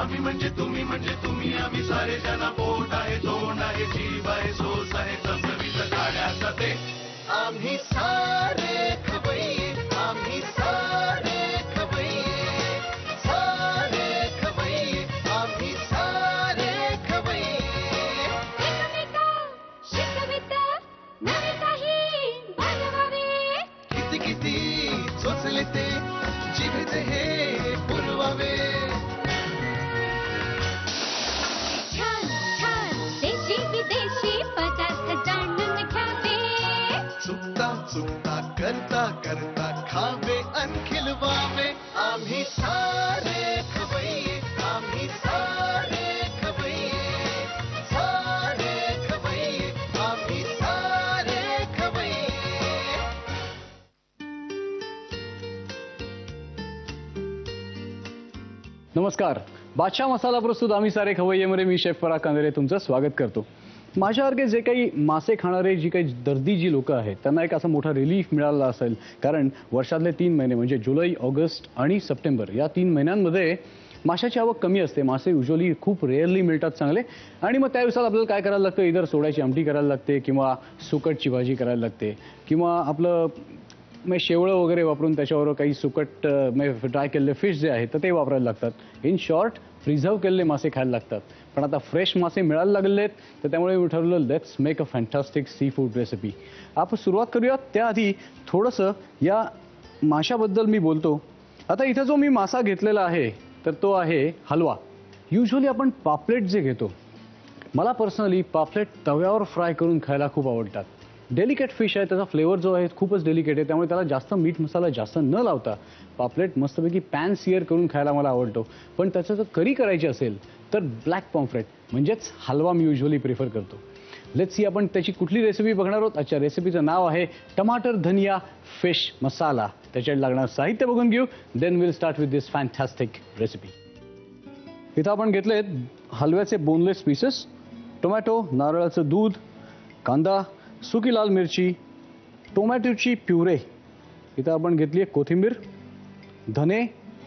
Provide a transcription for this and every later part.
आम्ही म्हणजे तुम्ही आम्ही सारे जना पोट आहे तोंड आहे जीव आहे सोस आहे चमचमीत गाड्याचा ते आम्ही सारे खवय्ये आम्ही सारे खवय्ये सारे खवय्ये आम्ही सारे खवय्ये एकमेका शिकवित नवे काही बनवावे किती किती सोचले ते जिभेचे हे पुरवावे छान छान देशी विदेशी पदार्थ जाणून घ्यावे चुकता चुकता करता करता खावे अन खिलवावे आम्ही सारे खवय्ये आम्ही सारे खवय्ये सारे खवय्ये आम्ही सारे खवय्ये नमस्कार. बादशाह मसाला प्रस्तुत आम्ही सारे खवय्येमध्ये मी शेफ फराह कांदेरे तुमचं स्वागत करतो. माझ्यासारखे जे काही मासे खाणारे जी काही दर्दी जी लोक आहेत त्यांना एक असा मोठा रिलीफ मिळाला असेल, कारण वर्षातले 3 महिने म्हणजे जुलै, ऑगस्ट आणि सप्टेंबर या 3 महिन्यांमध्ये माशाची आवक कमी असते. मासे युजली खूप रेअरली मिळतात चांगले, आणि मग त्या दिवसात आपल्याला काय करायला लागतं, इधर सोड्याची आमटी करायला लागते किंवा सुकटची भाजी करायला लागते किंवा आपलं शेवळं वगैरे वापरून त्याच्यावर काही सुकट ड्राय केलेले फिश जे आहेत तर ते वापरायला लागतात. इन शॉर्ट प्रिझर्व केलेले मासे खायला लागतात. पण आता फ्रेश मासे मिळायला लागले आहेत, तर त्यामुळे मी ठरवलं let's make a fantastic seafood recipe. आपण सुरुवात करूया. त्याआधी थोडंसं या माशाबद्दल मी बोलतो. आता इथं जो मी मासा घेतलेला आहे तर तो आहे हलवा. युजली आपण पापलेट जे घेतो, मला पर्सनली पापलेट तव्यावर फ्राय करून खायला खूप आवडतात. डेलिकेट फिश आहे, त्याचा फ्लेवर जो आहे खूपच डेलिकेट आहे, त्यामुळे त्याला जास्त मीठ मसाला जास्त न लावता पापलेट मस्तपैकी पॅन सिअर करून खायला मला आवडतो. पण त्याचं जर करी करायची असेल तर ब्लॅक पॉम्फ्रेट म्हणजेच हलवा मी युजली प्रिफर करतो. लेट्स सी आपण त्याची कुठली रेसिपी बघणार आहोत. आजच्या रेसिपीचं नाव आहे टमाटर धनिया फिश मसाला. त्याच्यात लागणारं साहित्य बघून घेऊ, then will start with this fantastic recipe. इथं आपण घेतलेत हलव्याचे बोनलेस पीसेस, टोमॅटो, नारळाचं दूध, कांदा, सुकी लाल मिरची, टोमॅटोची प्युरे. इथं आपण घेतली आहे कोथिंबीर, धने,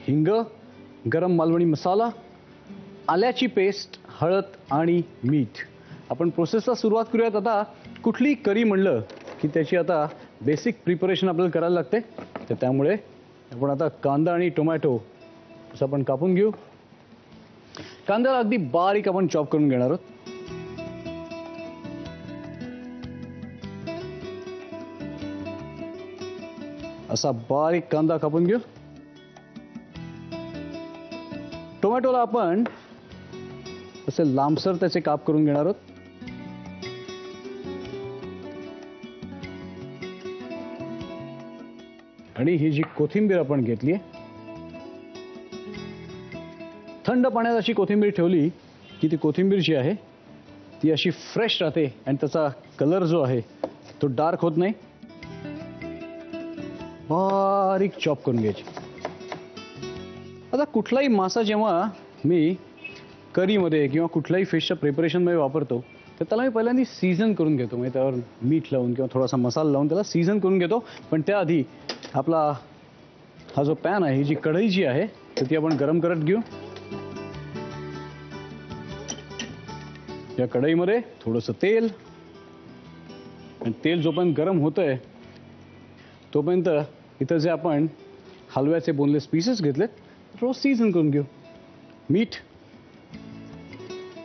हिंग, गरम मालवणी मसाला, आल्याची पेस्ट, हळद आणि मीठ. आपण प्रोसेसला सुरुवात करूयात. आता कुठली करी म्हणलं की त्याची आता बेसिक प्रिपरेशन आपल्याला करायला लागते, तर त्यामुळे आपण आता कांदा आणि टोमॅटो असं आपण कापून घेऊ. कांद्याला अगदी बारीक आपण चॉप करून घेणार आहोत. असा बारीक कांदा कापून घेऊ. टोमॅटोला आपण असे लांबसर त्याचे काप करून घेणार आहोत. आणि ही जी कोथिंबीर आपण घेतली आहे, थंड पाण्यात अशी कोथिंबीर ठेवली की ती कोथिंबीर जी आहे ती अशी फ्रेश राहते आणि त्याचा कलर जो आहे तो डार्क होत नाही. बारीक चॉप करून घ्यायची. आता कुठलाही मासा जेव्हा मी करीमध्ये किंवा कुठल्याही फिशच्या प्रिपरेशनमध्ये वापरतो तर त्याला मी पहिल्यांदा सीझन करून घेतो. म्हणजे त्यावर मीठ लावून किंवा थोडासा मसाला लावून त्याला सीझन करून घेतो. पण त्याआधी आपला हा जो पॅन आहे, ही जी कढई जी आहे तर ती आपण गरम करत घेऊ. या कढईमध्ये थोडंसं तेल, आणि तेल जोपर्यंत गरम होतंय तोपर्यंत इथं जे आपण हलव्याचे बोनलेस पीसेस घेतलेत थोडं सीझन करून घेऊ. मीठ,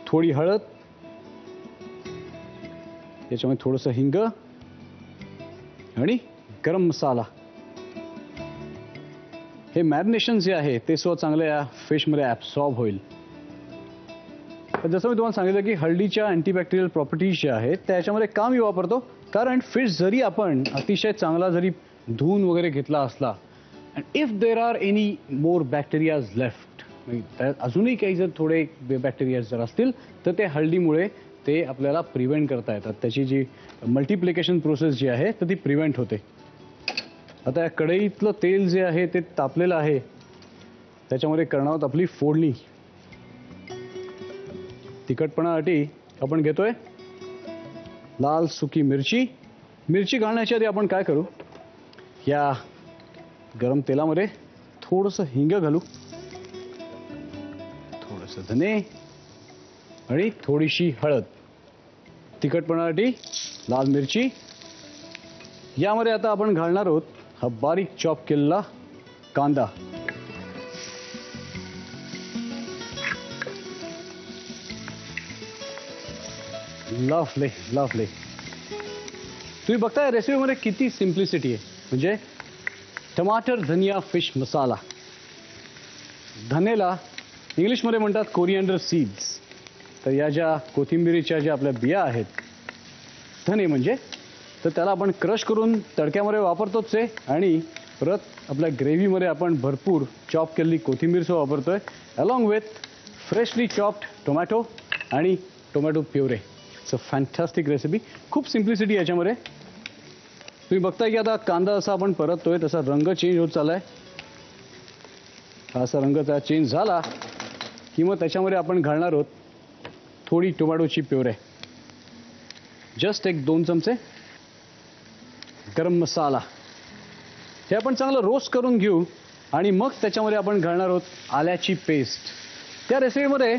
थोडी हळद, त्याच्यामध्ये थोडंसं हिंग आणि गरम मसाला. हे मॅरिनेशन जे आहे ते सुद्धा चांगलं या फिशमध्ये ॲब्सॉर्ब होईल. जसं मी तुम्हाला सांगितलं की हळदीच्या अँटीबॅक्टेरियल प्रॉपर्टीज ज्या आहेत त्याच्यामध्ये का मी वापरतो, कारण फिश जरी आपण अतिशय चांगला जरी धुवून वगैरे घेतला असला, and if there are any more bacterias left, त्यात अजूनही काही जर थोडे बॅक्टेरियाज जर असतील तर ते हळदीमुळे ते आपल्याला प्रिव्हेंट करता येतात. त्याची जी मल्टिप्लिकेशन प्रोसेस जी आहे तर ती प्रिव्हेंट होते. आता या कढईतलं तेल जे आहे ते तापलेलं आहे, त्याच्यामध्ये करणार आहोत आपली फोडणी. तिखटपणासाठी आपण घेतोय लाल सुकी मिरची. मिरची घालण्याच्या आधी आपण काय करू, या गरम तेलामध्ये थोडंसं हिंग घालू, थोडंसं धने आणि थोडीशी हळद, तिखटपणासाठी लाल मिरची. यामध्ये आता आपण घालणार आहोत हा बारीक चॉप केलेला कांदा. Lovely lovely. तुम्ही बघताय रेसिपीमध्ये किती सिम्प्लिसिटी आहे. म्हणजे टमाटर धनिया फिश मसाला. धनेला इंग्लिशमध्ये म्हणतात कोरिएंडर सीड्स. तर या ज्या कोथिंबिरीच्या ज्या आपल्या बिया आहेत धने म्हणजे, तर त्याला आपण क्रश करून तडक्यामध्ये वापरतोच आहे आणि परत आपल्या ग्रेव्हीमध्ये आपण भरपूर चॉप केलेली कोथिंबीरसुद्धा वापरतोय along with freshly chopped tomato आणि tomato puree. It's a fantastic recipe. खूप सिम्प्लिसिटी याच्यामध्ये. तुम्ही बघताय की आता कांदा असा आपण परततोय तसा रंग चेंज होत चाललाय. असा रंग त्या चेंज झाला की मग त्याच्यामध्ये आपण घालणार आहोत थोडी टोमॅटोची प्युरे. जस्ट 1-2 चमचे गरम मसाला. हे आपण चांगलं रोस्ट करून घेऊ आणि मग त्याच्यामध्ये आपण घालणार आहोत आल्याची पेस्ट. त्या रेसिपीमध्ये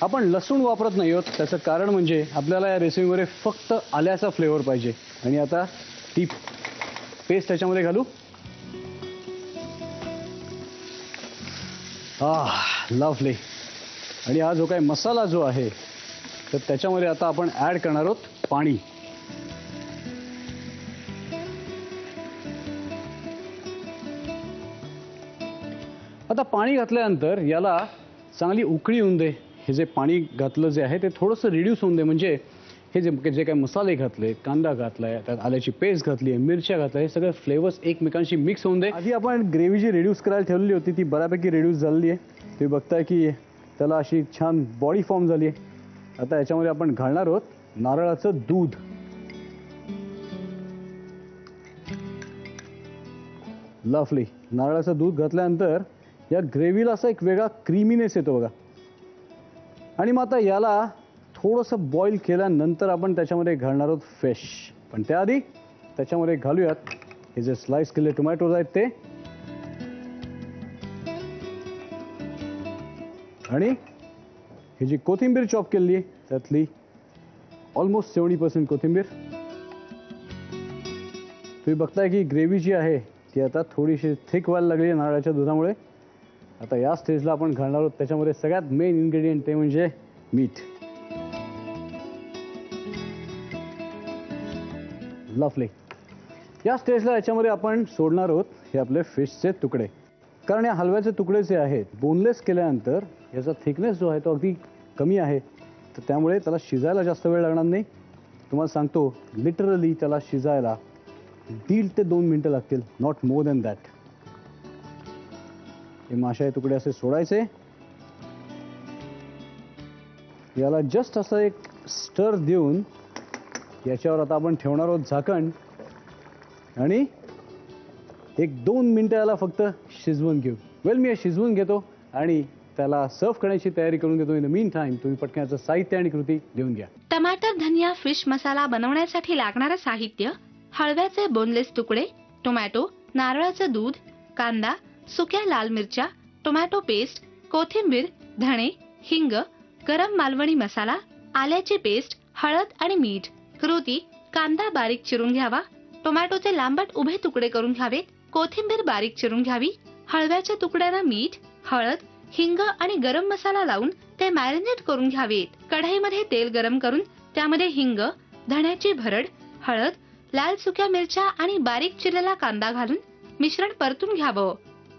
आपण लसूण वापरत नाही आहोत. त्याचं कारण म्हणजे आपल्याला या रेसिपीमध्ये फक्त आल्याचा फ्लेवर पाहिजे. आणि आता ती पेस्ट त्याच्यामध्ये घालू. लवली. आणि हा जो काही मसाला जो आहे तर त्याच्यामध्ये आता आपण ॲड करणार आहोत पाणी. आता पाणी घातल्यानंतर याला चांगली उकळी होऊन दे. हे जे पाणी घातलं जे आहे ते थोडंसं रिड्यूस होऊन दे. म्हणजे हे जे काही मसाले घातले, कांदा घातलाय, त्यात आल्याची पेस्ट घातली आहे, मिरच्या घातल्या, हे सगळे फ्लेवर्स एकमेकांशी मिक्स होऊन दे. आधी आपण ग्रेव्ही जी रिड्यूस करायला ठेवलेली होती ती बऱ्यापैकी रिड्यूस झालेली आहे. तुम्ही बघताय की त्याला अशी छान बॉडी फॉर्म झाली आहे. आता याच्यामध्ये आपण घालणार आहोत नारळाचं दूध. लवली. नारळाचं दूध घातल्यानंतर या ग्रेव्हीला असा एक वेगळा क्रीमीनेस येतो बघा. आणि मग आता याला थोडंसं बॉईल केल्यानंतर आपण त्याच्यामध्ये घालणार आहोत फिश. पण त्याआधी त्याच्यामध्ये घालूयात हे जे स्लाइस केलेले टोमॅटोज आहेत ते. आणि ही जी कोथिंबीर चॉप केलेली आहे त्यातली ऑलमोस्ट 70% कोथिंबीर. तुम्ही बघताय की ग्रेव्ही जी आहे ती आता थोडीशी थिक व्हायला लागली आहे नारळाच्या दुधामुळे. आता या स्टेजला आपण घालणार आहोत त्याच्यामध्ये सगळ्यात मेन इन्ग्रेडियंट ते म्हणजे मीठ. लवली. या स्टेजला याच्यामध्ये आपण सोडणार आहोत हे आपले फिशचे तुकडे. कारण या हलव्याचे तुकडे जे आहेत बोनलेस केल्यानंतर याचा थिकनेस जो आहे तो अगदी कमी आहे. तर त्यामुळे त्याला शिजायला जास्त वेळ लागणार नाही. तुम्हाला सांगतो लिटरली त्याला शिजायला 1.5 ते 2 मिनिटं लागतील. Not more than that. हे माशाचे तुकडे असे सोडायचे. याला जस्ट असं एक स्टर देऊन याच्यावर आता आपण ठेवणार आहोत झाकण. आणि 1-2 मिनिटं याला फक्त शिजवून घेऊ. मी हे शिजवून घेतो आणि त्याला सर्व करण्याची तयारी करून घेतो. इन द मीन टाइम तुम्ही पटकन याचं साहित्य आणि कृती देऊन घ्या. टमाटर धनिया फिश मसाला बनवण्यासाठी लागणारं साहित्य: हळव्याचे बोनलेस तुकडे, टोमॅटो, नारळाचं दूध, कांदा, सुक्या लाल मिरच्या, टोमॅटो पेस्ट, कोथिंबीर, धणे, हिंग, गरम मालवणी मसाला, आल्याची पेस्ट, हळद आणि मीठ. कृती: कांदा बारीक चिरून घ्यावा, टोमॅटोचे लांबट उभे तुकडे करून घ्यावेत, कोथिंबीर बारीक चिरून घ्यावी, हळव्याच्या तुकड्यांना मीठ, हळद, हिंग आणि गरम मसाला लावून ते मॅरिनेट करून घ्यावेत. कढईमध्ये तेल गरम करून त्यामध्ये हिंग, धण्याची भरड, हळद, लाल सुक्या मिरच्या आणि बारीक चिरलेला कांदा घालून मिश्रण परतून घ्यावं.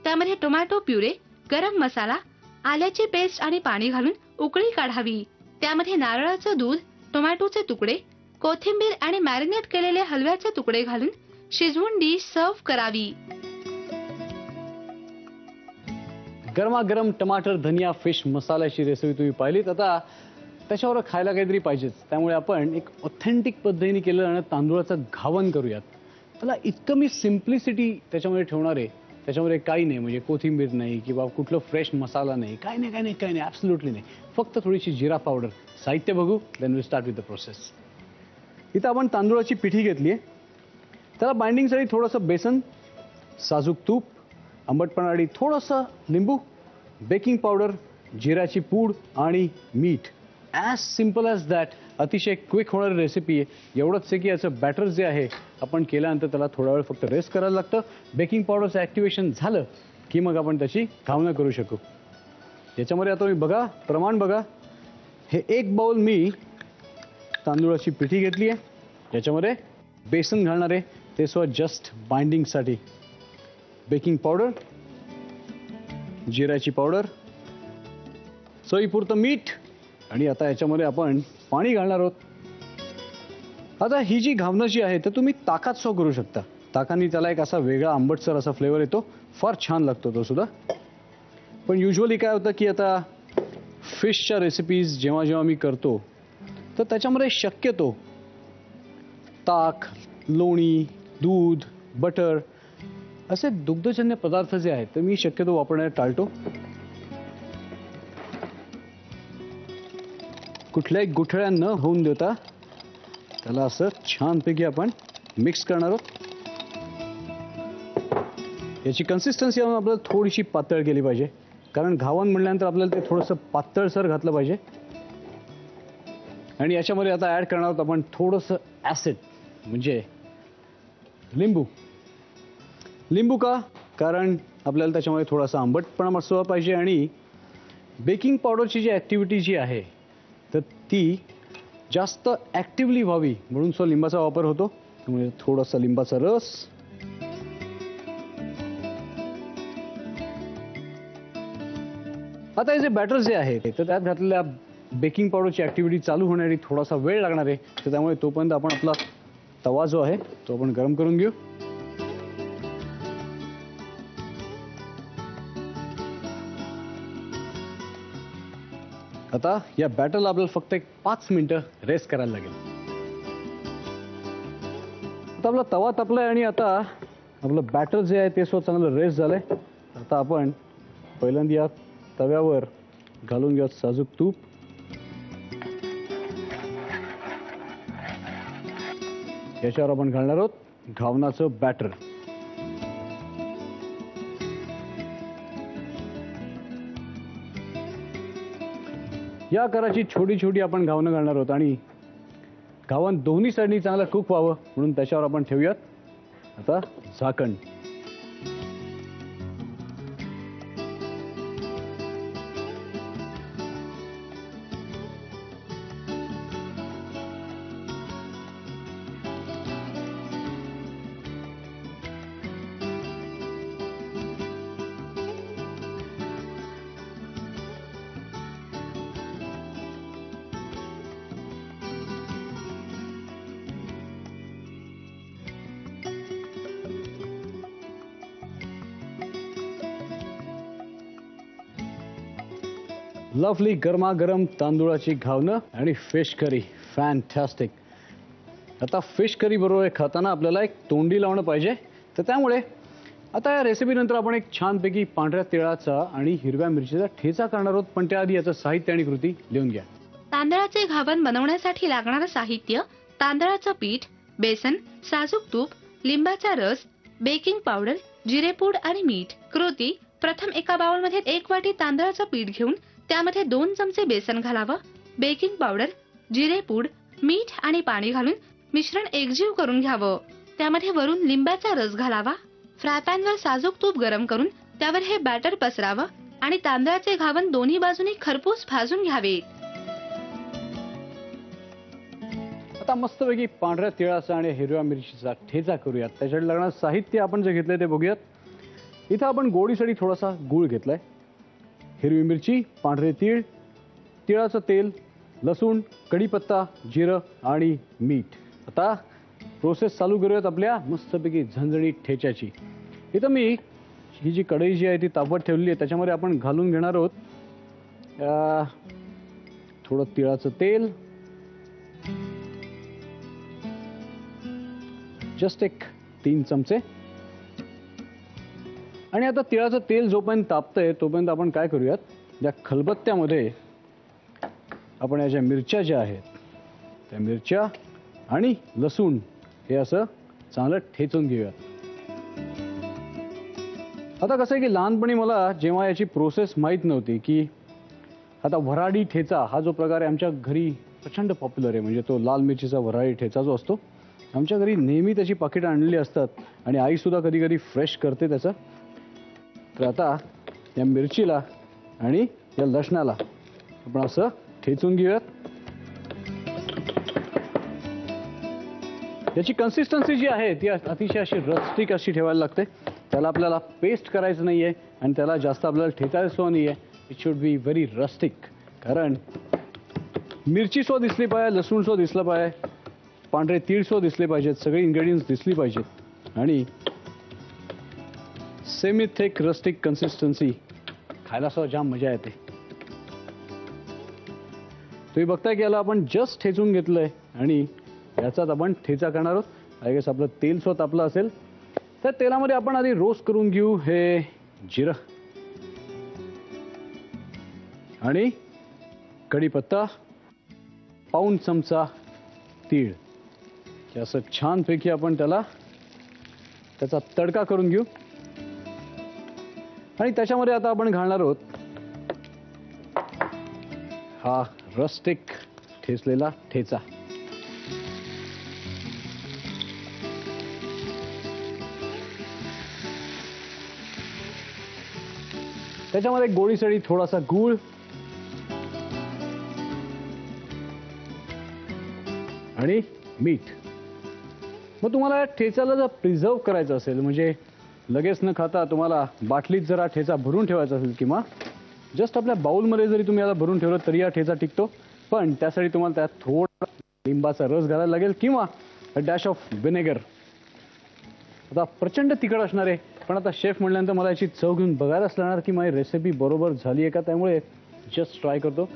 त्यामध्ये टोमॅटो प्युरे, गरम मसाला, आल्याची पेस्ट आणि पाणी घालून उकळी काढावी. त्यामध्ये नारळाचं दूध, टोमॅटोचे तुकडे, कोथिंबीर आणि मॅरिनेट केलेले हलव्याचे तुकडे घालून शिजवून डिश सर्व्ह करावी. गरमागरम टमाटर धनिया फिश मसाल्याची रेसिपी तुम्ही पाहिलीत. आता त्याच्यावर खायला काहीतरी पाहिजेच. त्यामुळे आपण एक ऑथेंटिक पद्धतीने केलं जाणारं तांदूळाचं घावन करूयात. त्याला इतकं मी सिम्प्लिसिटी त्याच्यामध्ये ठेवणार आहे. त्याच्यामध्ये काही नाही, म्हणजे कोथिंबीर नाही किंवा कुठलं फ्रेश मसाला नाही, काही नाही, ॲब्सोल्युटली नाही. फक्त थोडीशी जिरा पावडर. साहित्य बघू, then we start with the process. इथं आपण तांदूळाची पिठी घेतली आहे. त्याला बाइंडिंगसाठी थोडंसं बेसन, साजूक तूप, आंबटपणासाठी थोडंसं लिंबू, बेकिंग पावडर जिऱ्याची पूड आणि मीठ. As simple as that. अतिशय क्विक होणारी रेसिपी आहे. एवढंच आहे की याचं बॅटर जे आहे आपण केल्यानंतर त्याला थोडा वेळ फक्त रेस्ट करायला लागतं. बेकिंग पावडरचं ॲक्टिवेशन झालं की मग आपण त्याची घावणं करू शकू. याच्यामध्ये आता मी बघा, प्रमाण बघा. हे 1 बाउल मी तांदूळाची पिठी घेतली आहे. याच्यामध्ये बेसन घालणार आहे, ते जस्ट बाइंडिंगसाठी. बेकिंग पावडर, जिऱ्याची पावडर, चवीपुरतं मीठ आणि आता याच्यामध्ये आपण पाणी घालणार आहोत. आता ही जी घावणं जी आहे तर तुम्ही ताकात सो करू शकता. ताकाने त्याला एक असा वेगळा आंबटसर असा फ्लेवर येतो, फार छान लागतो तो सुद्धा. पण युजली काय होतं की आता फिशच्या रेसिपीज जेव्हा जेव्हा मी करतो तर त्याच्यामध्ये शक्यतो ताक, लोणी, दूध, बटर असे दुग्धजन्य पदार्थ जे आहेत ते मी शक्यतो वापरण्यास टाळतो. कुठल्याही गुठळ्या न होऊन देता त्याला असं छानपैकी आपण मिक्स करणार आहोत. याची कन्सिस्टन्सी आपल्याला थोडीशी पातळ केली पाहिजे, कारण घावण म्हटल्यानंतर आपल्याला ते थोडंसं पातळसर घातलं पाहिजे. आणि याच्यामध्ये आता ॲड करणार आहोत आपण थोडंसं ॲसिड, म्हणजे लिंबू. लिंबू का? कारण आपल्याला त्याच्यामध्ये थोडासा आंबटपणा मसला पाहिजे आणि बेकिंग पावडरची जी ॲक्टिव्हिटी जी आहे तर ती जास्त ॲक्टिव्हली व्हावी म्हणून लिंबाचा वापर होतो. त्यामुळे थोडासा लिंबाचा रस. आता हे जे बॅटर जे आहे तर त्यात घातलेल्या बेकिंग पावडरची ॲक्टिव्हिटी चालू होण्यासाठी थोडासा वेळ लागणार आहे. तर त्यामुळे तोपर्यंत आपण आपला तवा जो आहे तो आपण गरम करून घेऊ. आता या बॅटरला आपल्याला फक्त एक 5 मिनिटं रेस्ट करायला लागेल. आता आपला तवा तापलाय आणि आता आपलं बॅटर जे आहे ते चांगलं रेस्ट झालंय. आता आपण पहिल्यांदा या तव्यावर घालून घेऊया साजूक तूप. याच्यावर आपण घालणार आहोत घावणाचं बॅटर. या आकाराची छोटी छोटी आपण घावणं घालणार आहोत आणि घावण दोन्ही साईडनी चांगलं कुक व्हावं म्हणून त्याच्यावर आपण ठेवूयात आता झाकण. लवली गरमागरम तांदूळाची घावणं आणि फिश करी. फॅन्टॅस्टिक. आता फिश करी बरोबर खाताना आपल्याला एक तोंडी लावणं पाहिजे. तर त्यामुळे आता या रेसिपीनंतर आपण एक छानपैकी पांढऱ्या तिळाचा आणि हिरव्या मिरचीचा ठेचा करणार आहोत. पण त्याआधी याचं साहित्य आणि कृती लिहून घ्या. तांदळाचे घावण बनवण्यासाठी लागणारं साहित्य: तांदळाचं पीठ, बेसन, साजूक तूप, लिंबाचा रस, बेकिंग पावडर, जिरेपूड आणि मीठ. कृती: प्रथम एका बाउलमध्ये 1 वाटी तांदळाचं पीठ घेऊन त्यामध्ये 2 चमचे बेसन घालावं. बेकिंग पावडर, जिरेपूड, मीठ आणि पाणी घालून मिश्रण एकजीव करून घ्यावं. त्यामध्ये वरून लिंबाचा रस घालावा. फ्राय पॅनवर साजूक तूप गरम करून त्यावर हे बॅटर पसरावं आणि तांदळाचे घावण दोन्ही बाजूनी खरपूस भाजून घ्यावे. आता मस्तपैकी पांढऱ्या तिळाचा आणि हिरव्या मिरचीचा ठेचा करूयात. त्याच्यासाठी लागणारं साहित्य आपण जे घेतलंय ते बघूयात. इथं आपण गोडीसाठी थोडासा गूळ घेतलाय, हिरवी मिरची, पांढरे तीळ, तिळाचं तेल, लसूण, कढीपत्ता, जिरं आणि मीठ. आता प्रोसेस चालू करूयात आपल्या मस्तपैकी झणझणीत ठेच्याची. इथं मी ही जी कढई जी आहे ती तापवत ठेवलेली आहे. त्याच्यामध्ये आपण घालून घेणार आहोत थोडं तिळाचं तेल, जस्ट एक 3 चमचे. आणि आता तिळाचं तेल जोपर्यंत तापतंय तोपर्यंत आपण काय करूयात, या खलबत्त्यामध्ये आपण या ज्या मिरच्या ज्या आहेत त्या मिरच्या आणि लसूण हे असं चांगलं ठेचून घेऊयात. आता कसं आहे की लहानपणी मला जेव्हा याची प्रोसेस माहीत नव्हती की आता वऱ्हाडी ठेचा हा जो प्रकार आहे आमच्या घरी प्रचंड पॉप्युलर आहे. म्हणजे तो लाल मिरचीचा वऱ्हाडी ठेचा जो असतो आमच्या घरी नेहमी त्याची पाकिटं आणलेली असतात आणि आईसुद्धा कधी कधी फ्रेश करते त्याचं. तर आता या मिरचीला आणि या लसणाला आपण असं ठेचून घेऊयात. याची कन्सिस्टन्सी जी आहे ती अतिशय अशी रस्टिक अशी ठेवायला लागते. त्याला आपल्याला पेस्ट करायचं नाही आहे आणि त्याला जास्त आपल्याला ठेचायचं नाही आहे. It should be very rustic. कारण मिरची सो दिसली पाहिजे, लसूण सो दिसलं पाहिजे, पांढरे तीळ सो दिसले पाहिजेत, सगळे इन्ग्रेडियंट्स दिसली पाहिजेत आणि सेमी थिक रस्टिक कन्सिस्टन्सी खायला सुद्धा जाम मजा येते. तुम्ही बघताय की याला आपण जस्ट ठेचून घेतलंय आणि याचाच आपण ठेचा करणार आहोत. आय गेस आपलं तेल सो तापलं असेल तर तेलामध्ये आपण आधी रोस्ट करून घेऊ हे जिरं आणि कढीपत्ता, पाऊण चमचा तीळ. असं छानपैकी आपण त्याचा तडका करून घेऊ आणि त्याच्यामध्ये आता आपण घालणार आहोत हा रस्टिक ठेचलेला ठेचा. त्याच्यामध्ये गोडीसाठी थोडासा गूळ आणि मीठ. मग तुम्हाला ठेचाला जर प्रिझर्व करायचं असेल म्हणजे लगेच न खाता तुम्हाला बाटलीत जरा ठेचा भरून ठेवायचा असेल किंवा जस्ट आपल्या बाउलमध्ये जरी तुम्ही याला भरून ठेवलं तरी हा ठेचा टिकतो. पण त्यासाठी तुम्हाला त्यात थोडा लिंबाचा रस घालायला लागेल किंवा डॅश ऑफ व्हिनेगर. आता प्रचंड तिखट असणार आहे पण आता शेफ म्हटल्यानंतर मला याची चव घेऊन बघायलाच लागणार की माझी रेसिपी बरोबर झाली आहे का. त्यामुळे जस्ट ट्राय करतो.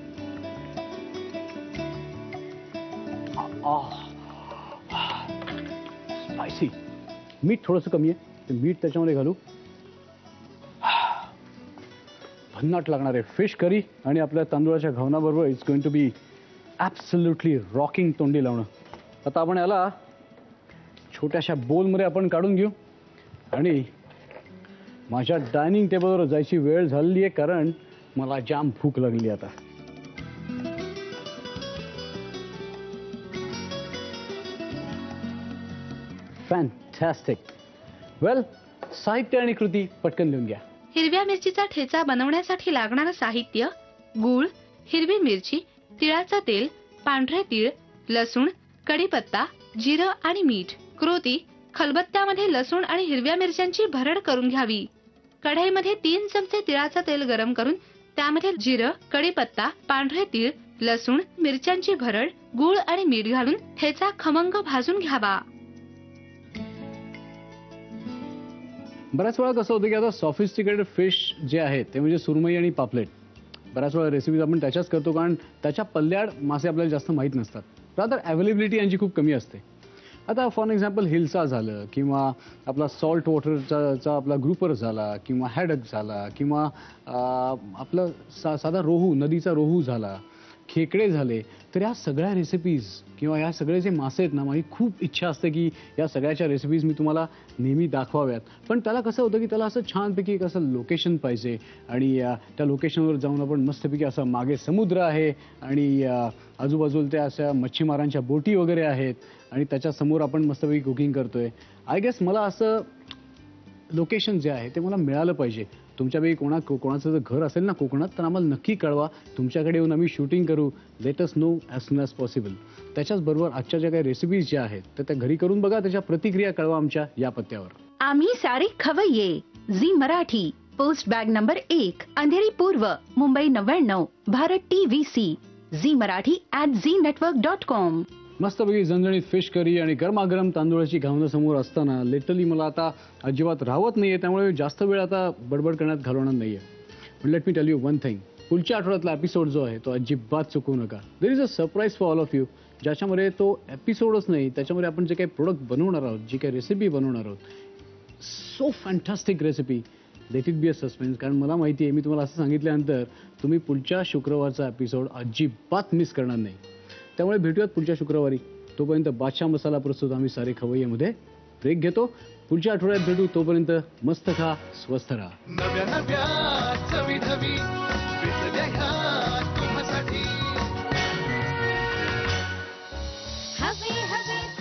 स्पायसी. मीठ थोडंसं कमी आहे ते मीठ त्याच्यामध्ये घालू. भन्नाट लागणार आहे फिश करी आणि आपल्या तांदूळाच्या घावनाबरोबर it's going to be absolutely rocking तोंडी लावणं. आता आपण याला छोट्याशा बोलमध्ये आपण काढून घेऊ आणि माझ्या डायनिंग टेबलवर जायची वेळ झालेली आहे कारण मला जाम भूक लागली आता. फॅन्टॅस्टिक. वेल, साहित्य आणि कृती पटकन लिहून घ्या. हिरव्या मिरचीचा ठेचा बनवण्यासाठी लागणारं साहित्य: गूळ, हिरवी मिरची, तिळाचं तेल, पांढरे तीळ, लसूण, कढीपत्ता, जिरं आणि मीठ. कृती: खलबत्त्यामध्ये लसूण आणि हिरव्या मिरच्यांची भरड करून घ्यावी. कढईमध्ये 3 चमचे तिळाचं तेल गरम करून त्यामध्ये जिरं, कढीपत्ता, पांढरे तीळ, लसूण, मिरच्यांची भरड, गूळ आणि मीठ घालून ठेचा खमंग भाजून घ्यावा. बऱ्याच वेळा कसं होतं की आता सॉफिस्टिकेटेड फिश जे आहेत ते म्हणजे सुरमई आणि पापलेट. बऱ्याच वेळा रेसिपीज आपण त्याच्याच करतो कारण त्याच्या पल्ल्याड मासे आपल्याला जास्त माहीत नसतात. रादर अवेलेबिलिटी यांची खूप कमी असते. आता फॉर एक्झाम्पल हिल्सा झालं किंवा आपला सॉल्ट वॉटरचा आपला ग्रुपर झाला किंवा हॅडक झाला किंवा आपलं साधा रोहू, नदीचा रोहू झाला, खेकडे झाले. तर या सगळ्या रेसिपीज किंवा या सगळे जे मासे आहेत ना, माझी खूप इच्छा असते की या सगळ्याच्या रेसिपीज मी तुम्हाला नेहमी दाखवाव्यात. पण त्याला कसं होतं की त्याला असं छानपैकी एक असं लोकेशन पाहिजे आणि त्या लोकेशनवर जाऊन आपण मस्तपैकी असं मागे समुद्र आहे आणि आजूबाजूला त्या अशा मच्छीमारांच्या बोटी वगैरे आहेत आणि त्याच्यासमोर आपण मस्तपैकी कुकिंग करतोय. आय गेस मला असं लोकेशन जे आहे ते मला मिळालं पाहिजे. तुमच्यापैकी कोणाचं जर घर असेल ना कोकणात तर आम्हाला नक्की कळवा. तुमच्याकडे येऊन आम्ही शूटिंग करू. Let us know as soon as possible. त्याच्याचबरोबर आजच्या ज्या काही रेसिपीज ज्या आहेत तर त्या घरी करून बघा. त्याच्या प्रतिक्रिया कळवा आमच्या या पत्त्यावर. आम्ही सारे खवय्ये. Zee Marathi. Post bag number 1, Andheri पूर्व, मुंबई 99, भारत TVC. झी मराठी @ZNetwork.com. मस्तपैकी झणझणीत फिश करी आणि गरमागरम तांदूळाची घावणं समोर असताना लिटरली मला आता अजिबात राहत नाहीये. त्यामुळे जास्त वेळ आता बडबड करण्यात घालवणार नाहीये. पण let me tell you one thing. पुढच्या आठवड्यातला एपिसोड जो आहे तो अजिबात चुकवू नका. There is a surprise for all of you. ज्याच्यामध्ये तो एपिसोडच नाही, त्याच्यामध्ये आपण जे काही प्रोडक्ट बनवणार आहोत, जी काही रेसिपी बनवणार आहोत, so fantastic recipe. Let it be a suspense. कारण मला माहिती आहे मी तुम्हाला असं सांगितल्यानंतर तुम्ही पुढच्या शुक्रवारचा एपिसोड अजिबात मिस करणार नाही. त्यामुळे भेटूयात पुढच्या शुक्रवारी. तोपर्यंत बादशाह मसाला प्रस्तुत आम्ही सारे खवय्येमध्ये ब्रेक घेतो. पुढच्या आठवड्यात भेटू. तोपर्यंत मस्त खा, स्वस्थ राहा. नव्या नव्या चवी धवी विसरल्या ह्या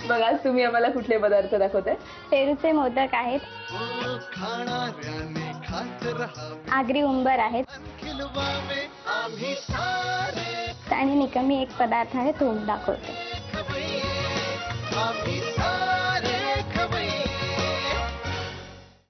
मग आज तुम्ही आम्हाला कुठले पदार्थ दाखवताय? पेरूचे मोदक आहेत, खाणाऱ्याने खात राहावे, आगरी उंबर आहेत खिलवावे आम्ही सारे आणि निकमी एक पदार्थ आहे तो दाखवते. खवय्ये, आम्ही सारे